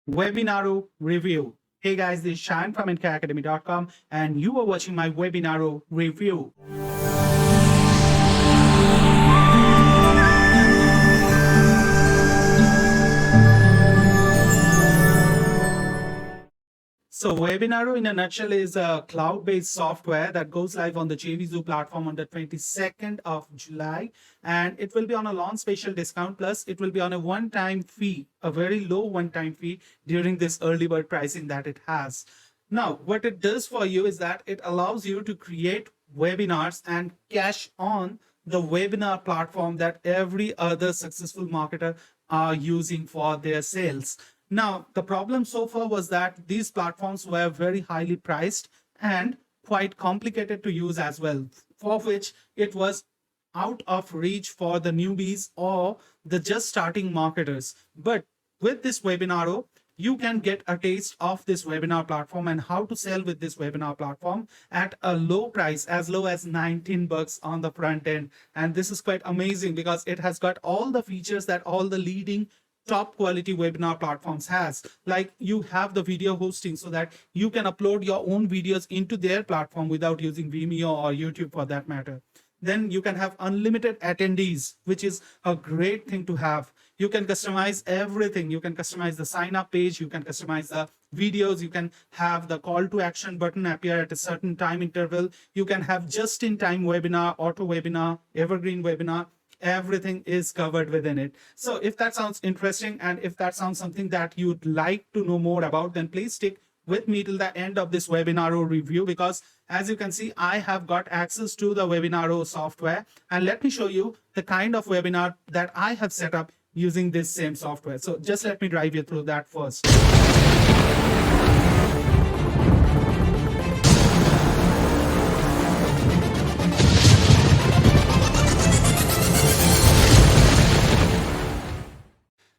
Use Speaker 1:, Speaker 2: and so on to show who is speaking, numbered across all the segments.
Speaker 1: Webinaro review. Hey guys, this is Shine from nkacademy.com and you are watching my Webinaro review. So Webinaro in a nutshell is a cloud-based software that goes live on the JVZoo platform on the 22nd of July. And it will be on a launch special discount, plus it will be on a one-time fee, a very low one-time fee during this early bird pricing that it has. Now, what it does for you is that it allows you to create webinars and cash on the webinar platform that every other successful marketer are using for their sales. Now, the problem so far was that these platforms were very highly priced and quite complicated to use as well, for which it was out of reach for the newbies or the just starting marketers. But with this Webinaro, you can get a taste of this webinar platform and how to sell with this webinar platform at a low price, as low as 19 bucks on the front end. And this is quite amazing because it has got all the features that all the leading top quality webinar platforms has. Like you have the video hosting so that you can upload your own videos into their platform without using Vimeo or YouTube for that matter. Then you can have unlimited attendees, which is a great thing to have. You can customize everything. You can customize the sign up page. You can customize the videos. You can have the call to action button appear at a certain time interval. You can have just in time webinar, auto webinar, evergreen webinar. Everything is covered within it. So if that sounds interesting and if that sounds something that you'd like to know more about, then please stick with me till the end of this Webinaro review, because as you can see, I have got access to the Webinaro software, and let me show you the kind of webinar that I have set up using this same software. So just let me drive you through that first.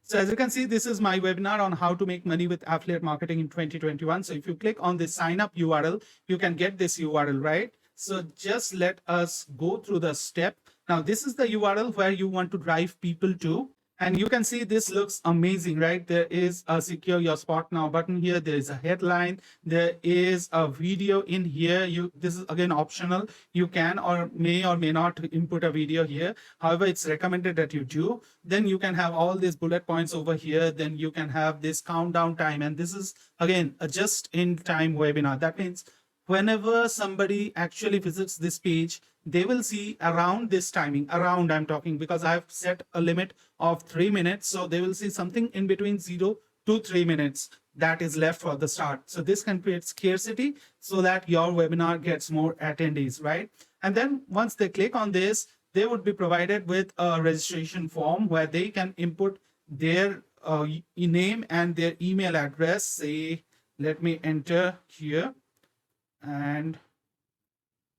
Speaker 1: So as you can see, this is my webinar on how to make money with affiliate marketing in 2021. So if you click on the sign up URL, you can get this URL, right? So just let us go through the step. Now, this is the URL where you want to drive people to. And you can see this looks amazing, right? There is a secure your spot now button here. There is a headline. There is a video in here. This is again optional. You can or may not input a video here. However, it's recommended that you do. Then you can have all these bullet points over here. Then you can have this countdown time. And this is again a just in time webinar. That means whenever somebody actually visits this page, they will see around this timing, around I'm talking because I've set a limit of 3 minutes. So they will see something in between 0 to 3 minutes that is left for the start. So this can create scarcity so that your webinar gets more attendees, right? And then once they click on this, they would be provided with a registration form where they can input their name and their email address. Say, let me enter here. And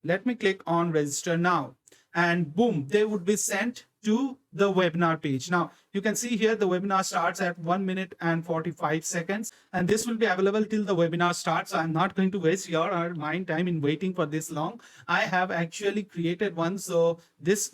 Speaker 1: let me click on register now, and boom, they would be sent to the webinar page. Now you can see here the webinar starts at 1 minute and 45 seconds, and this will be available till the webinar starts. So I'm not going to waste your or my time in waiting for this long. I have actually created one. So this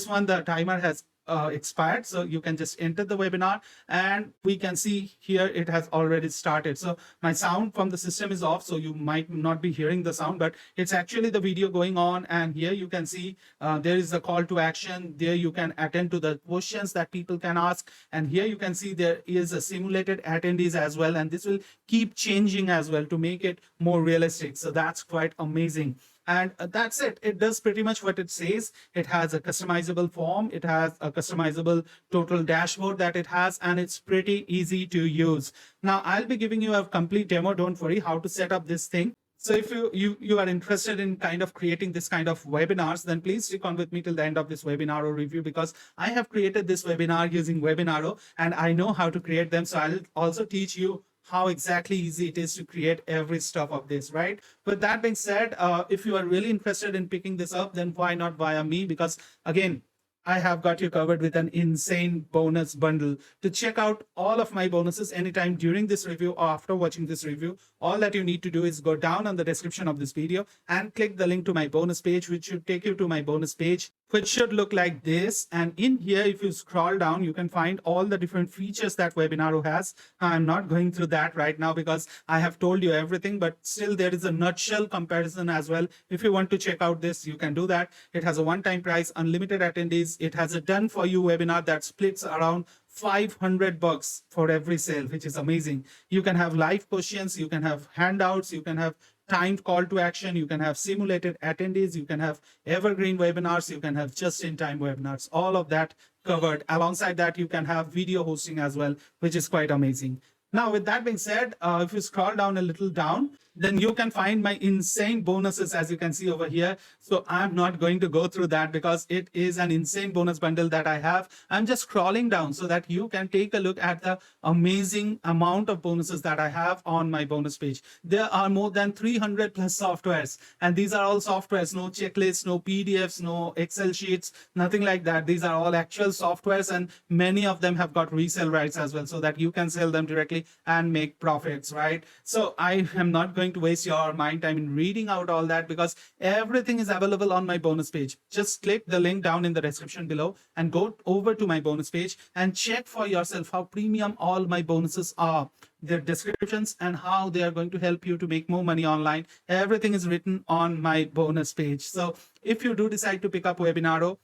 Speaker 1: one, the timer has expired, so you can just enter the webinar, and we can see here it has already started. So my sound from the system is off, so you might not be hearing the sound, but it's actually the video going on. And here you can see there is a call to action. There you can attend to the questions that people can ask, and here you can see there is a simulated attendees as well, and this will keep changing as well to make it more realistic. So that's quite amazing. And that's it. It does pretty much what it says. It has a customizable form. It has a customizable total dashboard that it has, and it's pretty easy to use. Now, I'll be giving you a complete demo. Don't worry, how to set up this thing. So if you are interested in kind of creating this kind of webinars, then please stick on with me till the end of this Webinaro review, because I have created this webinar using Webinaro and I know how to create them. So I'll also teach you how exactly easy it is to create every stuff of this, right? With that being said, if you are really interested in picking this up, then why not via me? Because again, I have got you covered with an insane bonus bundle. To check out all of my bonuses anytime during this review or after watching this review, all that you need to do is go down on the description of this video and click the link to my bonus page, which should take you to my bonus page, which should look like this. And in here, if you scroll down, you can find all the different features that Webinaro has. I'm not going through that right now because I have told you everything, but still there is a nutshell comparison as well. If you want to check out this, you can do that. It has a one-time price, unlimited attendees. It has a done for you webinar that splits around $500 for every sale, which is amazing. You can have live questions, you can have handouts, you can have timed call to action, you can have simulated attendees, you can have evergreen webinars, you can have just-in-time webinars, all of that covered. Alongside that, you can have video hosting as well, which is quite amazing. Now, with that being said, if you scroll down a little down, then you can find my insane bonuses, as you can see over here. So I'm not going to go through that because it is an insane bonus bundle that I have. I'm just scrolling down so that you can take a look at the amazing amount of bonuses that I have on my bonus page. There are more than 300 plus softwares, and these are all softwares, no checklists, no PDFs, no Excel sheets, nothing like that. These are all actual softwares, and many of them have got resale rights as well, so that you can sell them directly and make profits, right? So I am not going to waste your mind time in reading out all that because everything is available on my bonus page. Just click the link down in the description below and go over to my bonus page and check for yourself how premium all my bonuses are, their descriptions, and how they are going to help you to make more money online. Everything is written on my bonus page. So if you do decide to pick up Webinaro,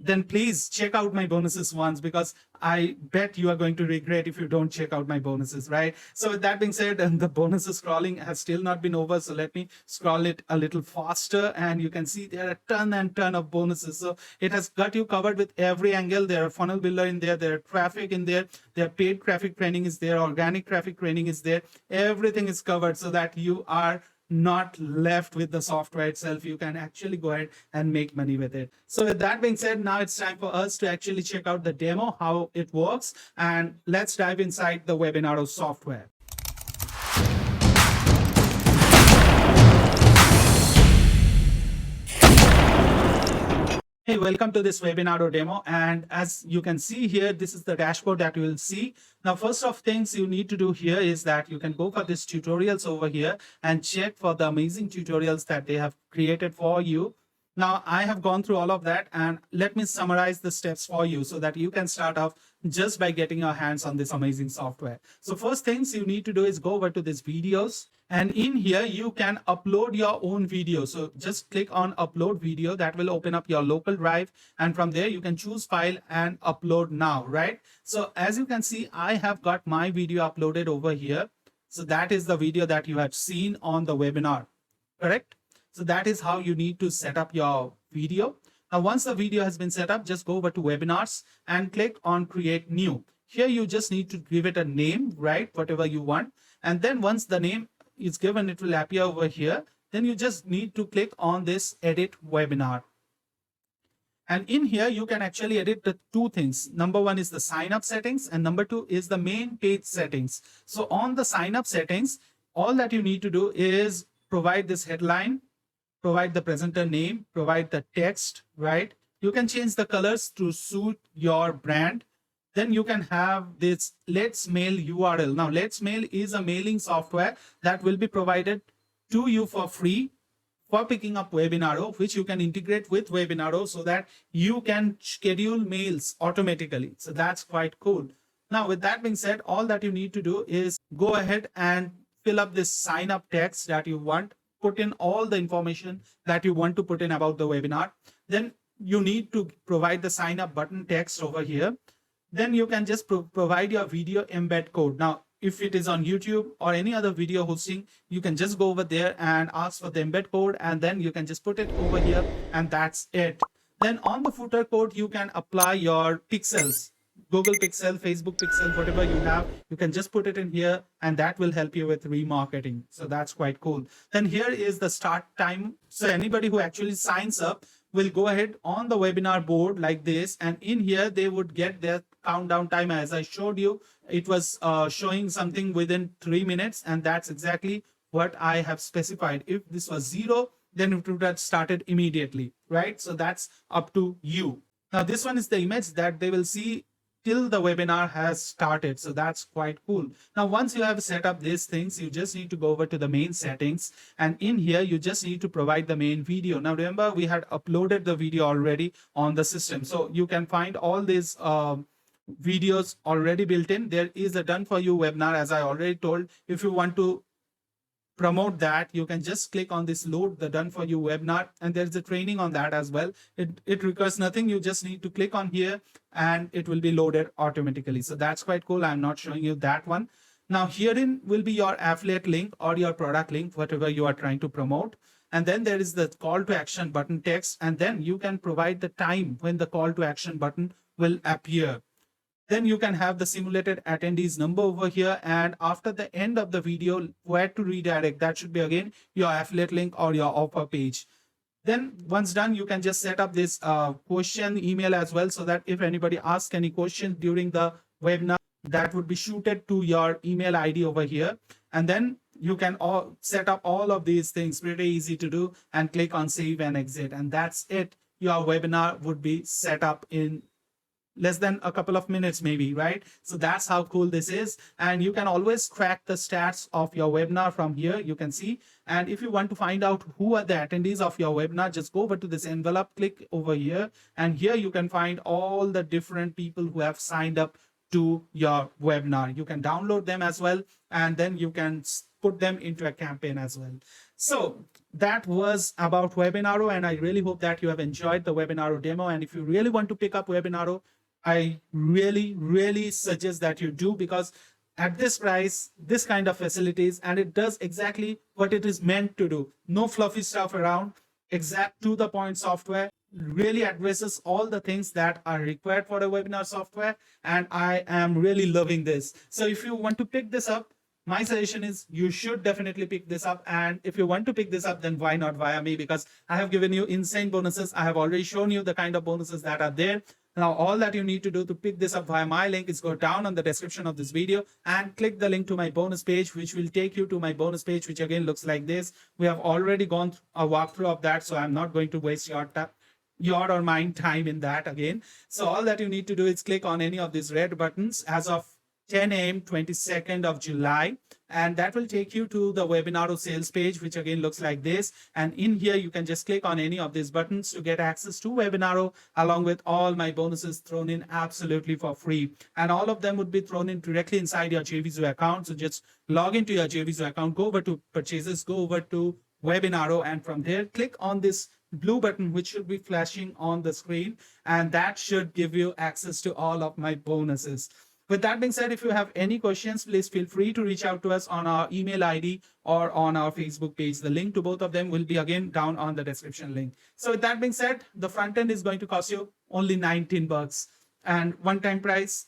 Speaker 1: then please check out my bonuses once, because I bet you are going to regret if you don't check out my bonuses, right? So with that being said, and the bonuses scrolling has still not been over. So let me scroll it a little faster, and you can see there are a ton and ton of bonuses. So it has got you covered with every angle. There are funnel builder in there, there are traffic in there, their paid traffic training is there, organic traffic training is there. Everything is covered so that you are not left with the software itself. You can actually go ahead and make money with it. So with that being said, now it's time for us to actually check out the demo, how it works, and let's dive inside the Webinaro software. Hey, welcome to this Webinaro demo. And as you can see here, this is the dashboard that you will see. Now, first of things you need to do here is that you can go for this tutorials over here and check for the amazing tutorials that they have created for you. Now, I have gone through all of that, and let me summarize the steps for you so that you can start off just by getting your hands on this amazing software. So first things you need to do is go over to this videos, and in here you can upload your own video. So just click on upload video. That will open up your local drive, and from there you can choose file and upload now, right? So as you can see, I have got my video uploaded over here. So that is the video that you have seen on the webinar, correct? So that is how you need to set up your video. Now, once the video has been set up, just go over to webinars and click on create new. Here, you just need to give it a name, right? Whatever you want. And then once the name is given, it will appear over here. Then you just need to click on this edit webinar. And in here, you can actually edit the two things. Number one is the sign up settings, and number two is the main page settings. So on the sign up settings, all that you need to do is provide this headline, provide the presenter name, provide the text, right? You can change the colors to suit your brand. Then you can have this Let's Mail URL. Now, Let's Mail is a mailing software that will be provided to you for free for picking up Webinaro, which you can integrate with Webinaro so that you can schedule mails automatically. So that's quite cool. Now, with that being said, all that you need to do is go ahead and fill up this sign up text that you want. Put in all the information that you want to put in about the webinar. Then you need to provide the sign up button text over here. Then you can just provide your video embed code. Now, if it is on YouTube or any other video hosting, you can just go over there and ask for the embed code, and then you can just put it over here, and that's it. Then on the footer code, you can apply your pixels. Google Pixel, Facebook Pixel, whatever you have, you can just put it in here, and that will help you with remarketing. So that's quite cool. Then here is the start time. So anybody who actually signs up will go ahead on the webinar board like this, and in here they would get their countdown time. As I showed you, it was showing something within 3 minutes, and that's exactly what I have specified. If this was 0, then it would have started immediately, right? So that's up to you. Now, this one is the image that they will see till the webinar has started. So that's quite cool. Now, once you have set up these things, you just need to go over to the main settings. And in here, you just need to provide the main video. Now, remember, we had uploaded the video already on the system. So you can find all these videos already built in. There is a done for you webinar, as I already told. If you want to promote that, you can just click on this load the done for you webinar, and there's a training on that as well. It requires nothing. You just need to click on here and it will be loaded automatically. So that's quite cool. I'm not showing you that one. Now herein will be your affiliate link or your product link, whatever you are trying to promote. And then there is the call to action button text, and then you can provide the time when the call to action button will appear. Then you can have the simulated attendees number over here. And after the end of the video, where to redirect, that should be again your affiliate link or your offer page. Then once done, you can just set up this question email as well, so that if anybody asks any questions during the webinar, that would be shooted to your email ID over here. And then you can all set up all of these things, pretty easy to do, and click on save and exit. And that's it. Your webinar would be set up in less than a couple of minutes maybe, right? So that's how cool this is. And you can always track the stats of your webinar from here, you can see. And if you want to find out who are the attendees of your webinar, just go over to this envelope, click over here, and here you can find all the different people who have signed up to your webinar. You can download them as well, and then you can put them into a campaign as well. So that was about Webinaro, and I really hope that you have enjoyed the Webinaro demo. And if you really want to pick up Webinaro, I really suggest that you do, because at this price, this kind of facilities, and it does exactly what it is meant to do. No fluffy stuff around, exact to the point software, really addresses all the things that are required for a webinar software. And I am really loving this. So if you want to pick this up, my suggestion is you should definitely pick this up. And if you want to pick this up, then why not via me? Because I have given you insane bonuses. I have already shown you the kind of bonuses that are there. Now, all that you need to do to pick this up via my link is go down on the description of this video and click the link to my bonus page, which will take you to my bonus page, which again looks like this. We have already gone a walkthrough of that, so I'm not going to waste your or mine time in that again. So all that you need to do is click on any of these red buttons as of 10 a.m. 22nd of July, and that will take you to the Webinaro sales page, which again looks like this. And in here, you can just click on any of these buttons to get access to Webinaro, along with all my bonuses thrown in absolutely for free. And all of them would be thrown in directly inside your JVZoo account. So just log into your JVZoo account, go over to purchases, go over to Webinaro, and from there, click on this blue button, which should be flashing on the screen, and that should give you access to all of my bonuses. With that being said, if you have any questions, please feel free to reach out to us on our email ID or on our Facebook page. The link to both of them will be again down on the description link. So with that being said, the front end is going to cost you only 19 bucks, and one-time price,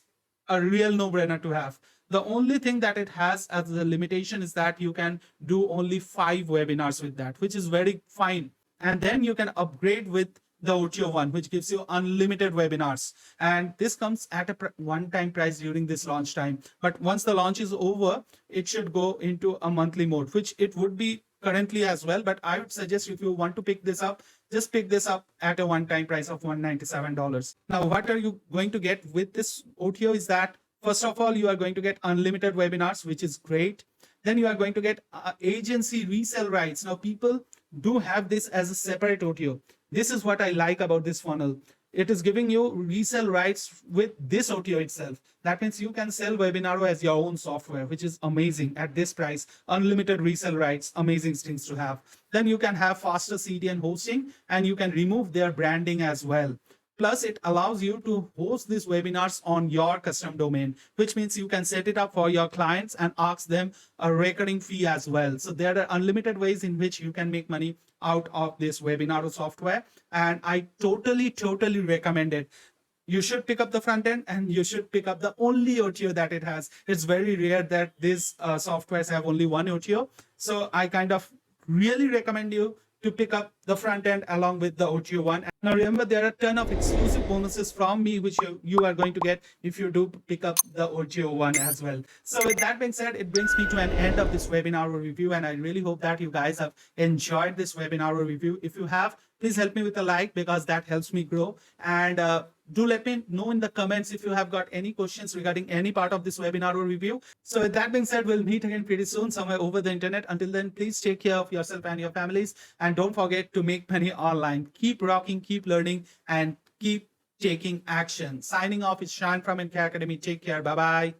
Speaker 1: a real no-brainer to have. The only thing that it has as a limitation is that you can do only 5 webinars with that, which is very fine. And then you can upgrade with the OTO one, which gives you unlimited webinars. And this comes at a one-time price during this launch time. But once the launch is over, it should go into a monthly mode, which it would be currently as well. But I would suggest if you want to pick this up, just pick this up at a one-time price of $197. Now, what are you going to get with this OTO is that, first of all, you are going to get unlimited webinars, which is great. Then you are going to get agency resale rights. Now, people do have this as a separate OTO. This is what I like about this funnel. It is giving you resale rights with this OTO itself. That means you can sell Webinaro as your own software, which is amazing at this price. Unlimited resale rights, amazing things to have. Then you can have faster CDN hosting, and you can remove their branding as well. Plus, it allows you to host these webinars on your custom domain, which means you can set it up for your clients and ask them a recurring fee as well. So there are unlimited ways in which you can make money out of this Webinaro software. And I totally recommend it. You should pick up the front end, and you should pick up the only OTO that it has. It's very rare that these softwares have only one OTO. So I kind of really recommend you to pick up the front end along with the OTO one. Now remember, there are a ton of exclusive bonuses from me, which you are going to get if you do pick up the OTO one as well. So with that being said, it brings me to an end of this Webinaro review, and I really hope that you guys have enjoyed this Webinaro review. If you have, please help me with a like because that helps me grow. And do let me know in the comments if you have got any questions regarding any part of this webinar or review. So with that being said, we'll meet again pretty soon somewhere over the internet. Until then, please take care of yourself and your families. And don't forget to make money online. Keep rocking, keep learning, and keep taking action. Signing off is Shan from NK Academy. Take care. Bye-bye.